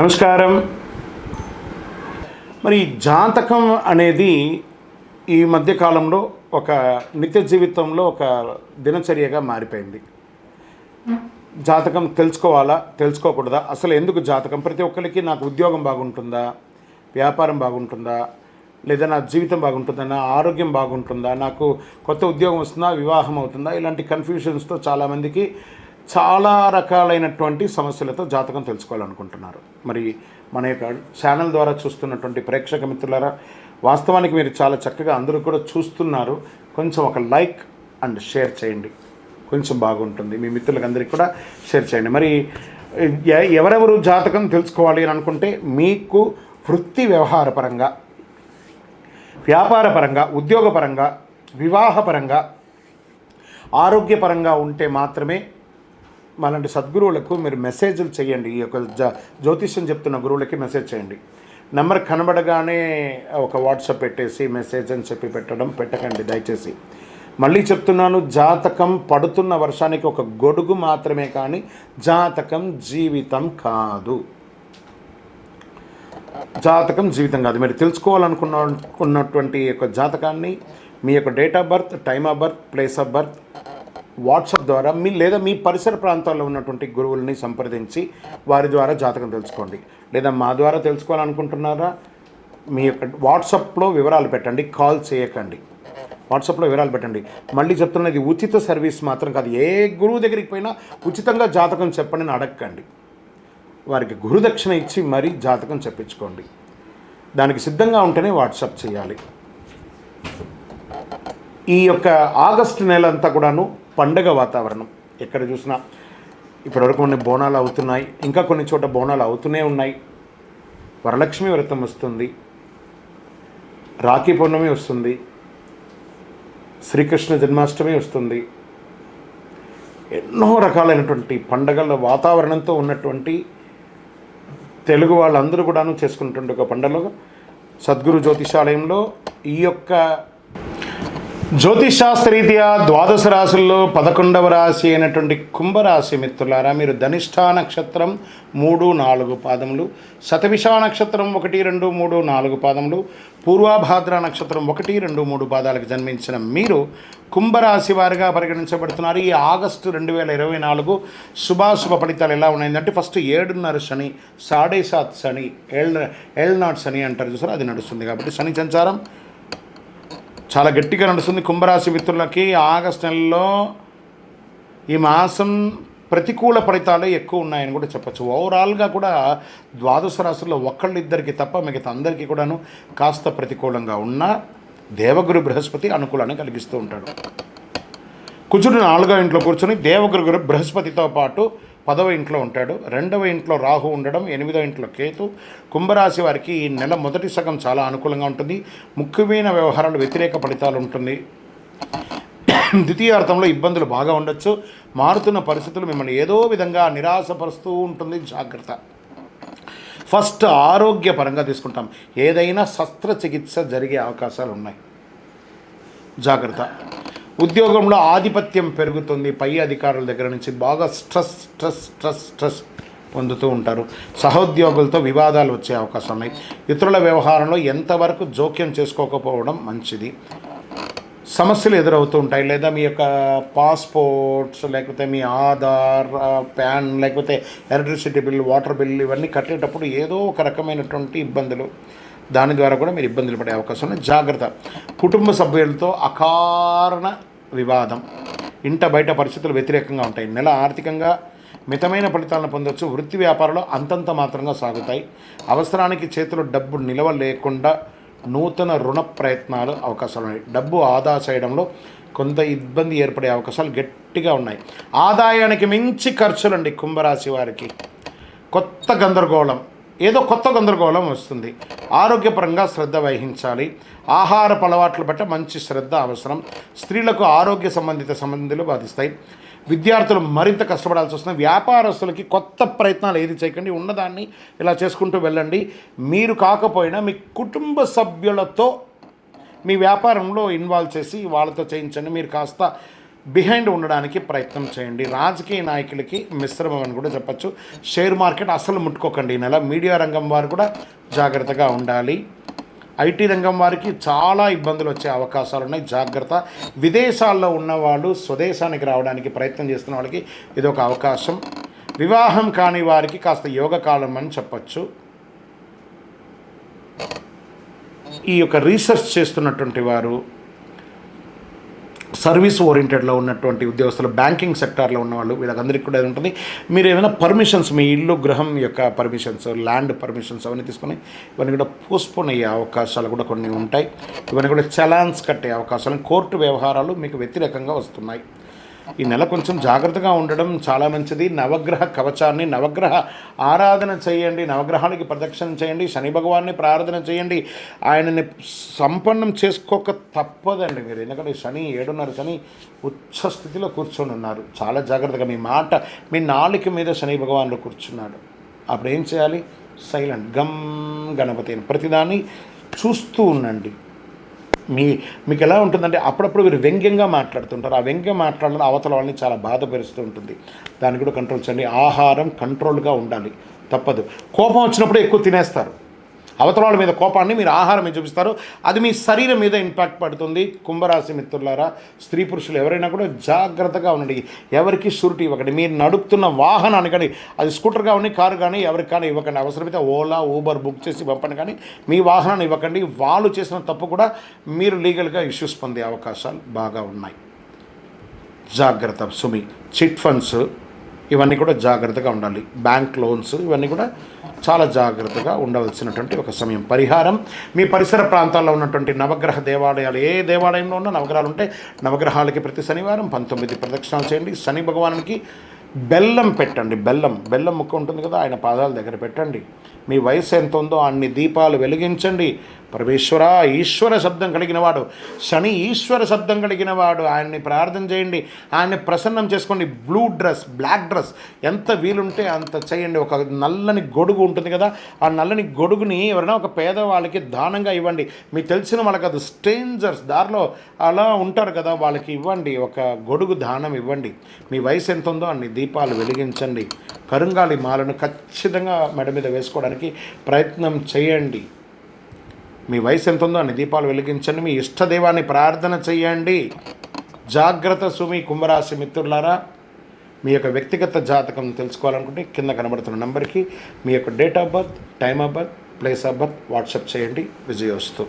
నమస్కారం. మరి జాతకం అనేది ఈ మధ్యకాలంలో ఒక నిత్య జీవితంలో ఒక దినచర్యగా మారిపోయింది. జాతకం తెలుసుకోవాలా, తెలుసుకోకూడదా, అసలు ఎందుకు జాతకం? ప్రతి ఒక్కరికి నాకు ఉద్యోగం బాగుంటుందా, వ్యాపారం బాగుంటుందా, లేదా నా జీవితం బాగుంటుందా, నా ఆరోగ్యం బాగుంటుందా, నాకు కొత్త ఉద్యోగం వస్తుందా, వివాహం అవుతుందా, ఇలాంటి కన్ఫ్యూషన్స్తో చాలామందికి చాలా రకాలైనటువంటి సమస్యలతో జాతకం తెలుసుకోవాలనుకుంటున్నారు. మరి మన యొక్క ఛానల్ ద్వారా చూస్తున్నటువంటి ప్రేక్షక మిత్రులారా, వాస్తవానికి మీరు చాలా చక్కగా అందరూ కూడా చూస్తున్నారు. కొంచెం ఒక లైక్ అండ్ షేర్ చేయండి, కొంచెం బాగుంటుంది. మీ మిత్రులకు అందరికీ కూడా షేర్ చేయండి. మరి ఎవరెవరు జాతకం తెలుసుకోవాలి అని అనుకుంటే, మీకు వృత్తి వ్యవహారపరంగా, వ్యాపారపరంగా, ఉద్యోగపరంగా, వివాహపరంగా, ఆరోగ్యపరంగా ఉంటే మాత్రమే మనలాంటి సద్గురువులకు మీరు మెసేజ్లు చేయండి. ఈ యొక్క జ్యోతిష్యం చెప్తున్న గురువులకి మెసేజ్ చేయండి. నెంబర్ కనబడగానే ఒక వాట్సాప్ పెట్టేసి మెసేజ్ అని చెప్పి పెట్టకండి దయచేసి. మళ్ళీ చెప్తున్నాను, జాతకం పడుతున్న వర్షానికి ఒక గొడుగు మాత్రమే, కానీ జాతకం జీవితం కాదు. జాతకం జీవితం కాదు. మీరు తెలుసుకోవాలనుకున్నటువంటి యొక్క జాతకాన్ని మీ యొక్క date of birth, time of birth, place of birth WhatsApp ద్వారా లేదా మీ పరిసర ప్రాంతాల్లో ఉన్నటువంటి గురువుల్ని సంప్రదించి వారి ద్వారా జాతకం తెలుసుకోండి. లేదా మా ద్వారా తెలుసుకోవాలనుకుంటున్నారా, మీ యొక్క వాట్సాప్లో వివరాలు పెట్టండి, కాల్ చేయకండి. వాట్సాప్లో వివరాలు పెట్టండి. మళ్ళీ చెప్తున్నది ఉచిత సర్వీస్ మాత్రం కాదు. ఏ గురువు దగ్గరికి పోయినా ఉచితంగా జాతకం చెప్పండి అని అడగకండి. వారికి గురుదక్షిణ ఇచ్చి మరీ జాతకం చెప్పించుకోండి. దానికి సిద్ధంగా ఉంటేనే వాట్సాప్ చేయాలి. ఈ యొక్క ఆగస్టు నెల అంతా కూడాను పండగ వాతావరణం. ఎక్కడ చూసినా ఇప్పటివరకు కొన్ని బోనాలు అవుతున్నాయి, ఇంకా కొన్ని చోట బోనాలు అవుతూనే ఉన్నాయి. వరలక్ష్మి వ్రతం వస్తుంది, రాఖీ పౌర్ణమి వస్తుంది, శ్రీకృష్ణ జన్మాష్టమి వస్తుంది. ఎన్నో రకాలైనటువంటి పండగల వాతావరణంతో ఉన్నటువంటి తెలుగు వాళ్ళందరూ కూడాను చేసుకున్నటువంటి ఒక పండుగ సద్గురు జ్యోతిషాలయంలో ఈ యొక్క జ్యోతిషాస్త్రరీత్యా ద్వాదశ రాశుల్లో 11వ రాశి అయినటువంటి కుంభరాశి మిత్రులారా, మీరు ధనిష్ఠా నక్షత్రం 3, 4 పాదములు, శతభిష నక్షత్రం 1, 2, 3, 4 పాదములు, పూర్వాభాద్ర నక్షత్రం 1, 2, 3 పాదాలకు జన్మించిన మీరు కుంభరాశి వారిగా పరిగణించబడుతున్నారు. ఈ ఆగస్టు 2024 శుభాశుభ ఫలితాలు ఎలా ఉన్నాయంటే, ఫస్ట్ 7.5 శని, 7.5 శని, ఏళ్ళనాటి శని అంటారు చూసారు, అది నడుస్తుంది. కాబట్టి శని సంచారం చాలా గట్టిగా నడుస్తుంది కుంభరాశి మిత్రులకి. ఆగస్టు నెలలో ఈ మాసం ప్రతికూల ఫలితాలే ఎక్కువ ఉన్నాయని కూడా చెప్పచ్చు. ఓవరాల్గా కూడా ద్వాదశ రాశుల్లో ఒకళ్ళిద్దరికి తప్ప మిగతా అందరికీ కూడాను కాస్త ప్రతికూలంగా ఉన్న దేవగురు బృహస్పతి అనుకూలాన్ని కలిగిస్తూ ఉంటాడు. కుజుడు 4వ ఇంట్లో కూర్చొని దేవగురు బృహస్పతితో పాటు 10వ ఇంట్లో ఉంటాడు. 2వ ఇంట్లో రాహు ఉండడం, 8వ ఇంట్లో కేతు. కుంభరాశి వారికి ఈ నెల మొదటి సగం చాలా అనుకూలంగా ఉంటుంది. ముఖ్యమైన వ్యవహారాలు వ్యతిరేక ఫలితాలు ఉంటుంది. ద్వితీయార్థంలో ఇబ్బందులు బాగా ఉండొచ్చు. మారుతున్న పరిస్థితులు మిమ్మల్ని ఏదో విధంగా నిరాశపరుస్తూ ఉంటుంది. జాగ్రత్త. ఫస్ట్ ఆరోగ్యపరంగా తీసుకుంటాం. ఏదైనా శస్త్రచికిత్స జరిగే అవకాశాలు ఉన్నాయి, జాగ్రత్త. ఉద్యోగంలో ఆధిపత్యం పెరుగుతుంది. పై అధికారుల దగ్గర నుంచి బాగా స్ట్రెస్ పొందుతూ ఉంటారు. సహోద్యోగులతో వివాదాలు వచ్చే అవకాశం ఉన్నాయి. ఇతరుల వ్యవహారంలో ఎంతవరకు జోక్యం చేసుకోకపోవడం మంచిది. సమస్యలు ఎదురవుతూ ఉంటాయి. లేదా మీ యొక్క పాస్పోర్ట్స్, లేకపోతే మీ ఆధార్, ప్యాన్, లేకపోతే ఎలక్ట్రిసిటీ బిల్, వాటర్ బిల్ ఇవన్నీ కట్టేటప్పుడు ఏదో ఒక రకమైనటువంటి ఇబ్బందులు, దాని ద్వారా కూడా మీరు ఇబ్బందులు పడే అవకాశం ఉంది. జాగ్రత్త. కుటుంబ సభ్యులతో అకారణ వివాదం, ఇంట బయట పరిస్థితులు వ్యతిరేకంగా ఉంటాయి. నెల ఆర్థికంగా మితమైన ఫలితాలను పొందవచ్చు. వృత్తి వ్యాపారంలో అంతంత మాత్రంగా సాగుతాయి. అవసరానికి చేతిలో డబ్బు నిలవ లేకుండా నూతన రుణ ప్రయత్నాలు అవకాశాలు ఉన్నాయి. డబ్బు ఆదా చేయడంలో కొంత ఇబ్బంది ఏర్పడే అవకాశాలు గట్టిగా ఉన్నాయి. ఆదాయానికి మించి ఖర్చులండి కుంభరాశి వారికి. కొత్త గందరగోళం వస్తుంది. ఆరోగ్యపరంగా శ్రద్ధ వహించాలి. ఆహారపు అలవాట్ల పట్ల మంచి శ్రద్ధ అవసరం. స్త్రీలకు ఆరోగ్య సంబంధిత సంబంధాలు బాధిస్తాయి. విద్యార్థులు మరింత కష్టపడాల్సి వస్తుంది. వ్యాపారస్తులకి కొత్త ప్రయత్నాలు ఏది చేయకండి, ఉన్నదాన్ని ఇలా చేసుకుంటూ వెళ్ళండి. మీరు కాకపోయినా మీ కుటుంబ సభ్యులతో మీ వ్యాపారంలో ఇన్వాల్వ్ చేసి వాళ్ళతో చేయించండి. మీరు కాస్త బిహైండ్ ఉండడానికి ప్రయత్నం చేయండి. రాజకీయ నాయకులకి మిశ్రమం అని కూడా చెప్పచ్చు. షేర్ మార్కెట్ అసలు ముట్టుకోకండి ఈ నెల. మీడియా రంగం వారు కూడా జాగ్రత్తగా ఉండాలి. ఐటీ రంగం వారికి చాలా ఇబ్బందులు వచ్చే అవకాశాలు ఉన్నాయి, జాగ్రత్త. విదేశాల్లో ఉన్నవాళ్ళు స్వదేశానికి రావడానికి ప్రయత్నం చేస్తున్న వాళ్ళకి ఇది ఒక అవకాశం. వివాహం కాని వారికి కాస్త యోగకాలం అని చెప్పచ్చు. ఈ యొక్క రీసెర్చ్ చేస్తున్నటువంటి వారు, సర్వీస్ ఓరియంటెడ్లో ఉన్నటువంటి ఉద్యోగస్తులు, బ్యాంకింగ్ సెక్టార్లో ఉన్నవాళ్ళు, వీళ్ళకందరికీ కూడా ఉంటుంది. మీరు ఏమైనా పర్మిషన్స్, మీ ఇల్లు గృహం యొక్క పర్మిషన్స్, ల్యాండ్ పర్మిషన్స్ అవన్నీ తీసుకొని ఇవన్నీ కూడా పోస్ట్పోన్ అయ్యే అవకాశాలు కూడా కొన్ని ఉంటాయి. ఇవన్నీ కూడా చలాన్స్ కట్టే అవకాశాలు, కోర్టు వ్యవహారాలు మీకు వ్యతిరేకంగా వస్తున్నాయి. ఈ నెల కొంచెం జాగ్రత్తగా ఉండడం చాలా మంచిది. నవగ్రహ కవచాన్ని, నవగ్రహ ఆరాధన చేయండి, నవగ్రహానికి ప్రదక్షిణ చేయండి, శని భగవాన్ని ప్రార్థన చేయండి. ఆయనని సంపన్నం చేసుకోక తప్పదండి మీరు. ఎందుకంటే శని 7:30 శని ఉచ్చ స్థితిలో కూర్చొని ఉన్నారు. చాలా జాగ్రత్తగా మీ నాలుక మీద శని భగవానుడు కూర్చున్నాడు. అప్పుడు ఏం చేయాలి? సైలెంట్, గమ్ గణపతి అని ప్రతిదాన్ని చూస్తూ ఉండండి. మీకు ఎలా ఉంటుందంటే అప్పుడప్పుడు మీరు వ్యంగ్యంగా మాట్లాడుతుంటారు. ఆ వ్యంగ్యం మాట్లాడడం అవతల వాళ్ళని చాలా బాధపరుస్తూ ఉంటుంది. దాన్ని కూడా కంట్రోల్ చేయండి. ఆహారం కంట్రోల్గా ఉండాలి, తప్పదు. కోపం వచ్చినప్పుడు ఎక్కువ తినేస్తారు. అవతల వాళ్ళ మీద కోపాన్ని మీరు ఆహారం మీద చూపిస్తారు. అది మీ శరీరం మీద ఇంపాక్ట్ పడుతుంది. కుంభరాశి మిత్రులారా, స్త్రీ పురుషులు ఎవరైనా కూడా జాగ్రత్తగా ఉండండి. ఎవరికి షూరిటీ ఇవ్వకండి. మీరు నడుపుతున్న వాహనాన్ని కానీ, అది స్కూటర్ కానీ, కారు కానీ, ఎవరికి కానీ ఇవ్వకండి. అవసరమైతే ఓలా, ఊబర్ బుక్ చేసి పంపండి, కానీ మీ వాహనాన్ని ఇవ్వకండి. వాళ్ళు చేసిన తప్పు కూడా మీరు లీగల్గా ఇష్యూస్ పొందే అవకాశాలు బాగా ఉన్నాయి. జాగ్రత్త. సుమి, చిట్ ఫండ్స్ ఇవన్నీ కూడా జాగ్రత్తగా ఉండాలి. బ్యాంక్ లోన్స్ ఇవన్నీ కూడా చాలా జాగ్రత్తగా ఉండవలసినటువంటి ఒక సమయం. పరిహారం, మీ పరిసర ప్రాంతాల్లో ఉన్నటువంటి నవగ్రహ దేవాలయాలు, ఏ దేవాలయంలో ఉన్న నవగ్రహాలు ఉంటే నవగ్రహాలకి ప్రతి శనివారం 19 ప్రదక్షిణాలు చేయండి. శని భగవానునికి బెల్లం పెట్టండి. బెల్లం ముక్క ఉంటుంది కదా, ఆయన పాదాల దగ్గర పెట్టండి. మీ వయసు ఎంత ఉందో అన్ని దీపాలు వెలిగించండి. పరమేశ్వర, ఈశ్వర శబ్దం కలిగిన వాడు శని, ఈశ్వర శబ్దం కలిగిన వాడు. ఆయన్ని ప్రార్థన చేయండి, ఆయన్ని ప్రసన్నం చేసుకోండి. బ్లాక్ డ్రెస్ ఎంత వీలుంటే అంత చేయండి. ఒక నల్లని గొడుగు ఉంటుంది కదా, ఆ నల్లని గొడుగుని ఎవరైనా ఒక పేదవాళ్ళకి దానంగా ఇవ్వండి. మీకు తెలిసిన వాళ్ళకి, అది స్ట్రేంజర్స్ దారిలో అలా ఉంటారు కదా, వాళ్ళకి ఇవ్వండి. ఒక గొడుగు దానం ఇవ్వండి. మీ వయసు ఎంత ఉందో అన్ని దీపాలు వెలిగించండి. కరుంగాలి మాలను ఖచ్చితంగా మెడ మీద వేసుకోవడానికి ప్రయత్నం చేయండి. మీ వయసు ఎంత ఉందో అన్ని దీపాలు వెలిగించండి. మీ ఇష్టదైవాన్ని ప్రార్థన చేయండి. జాగ్రత్త. సుమి, కుంభరాశి మిత్రులారా, మీ యొక్క వ్యక్తిగత జాతకం తెలుసుకోవాలనుకుంటే కింద కనబడుతున్న నెంబర్కి మీ యొక్క date of birth, time of birth, place of birth WhatsApp చేయండి. విజయోస్తు.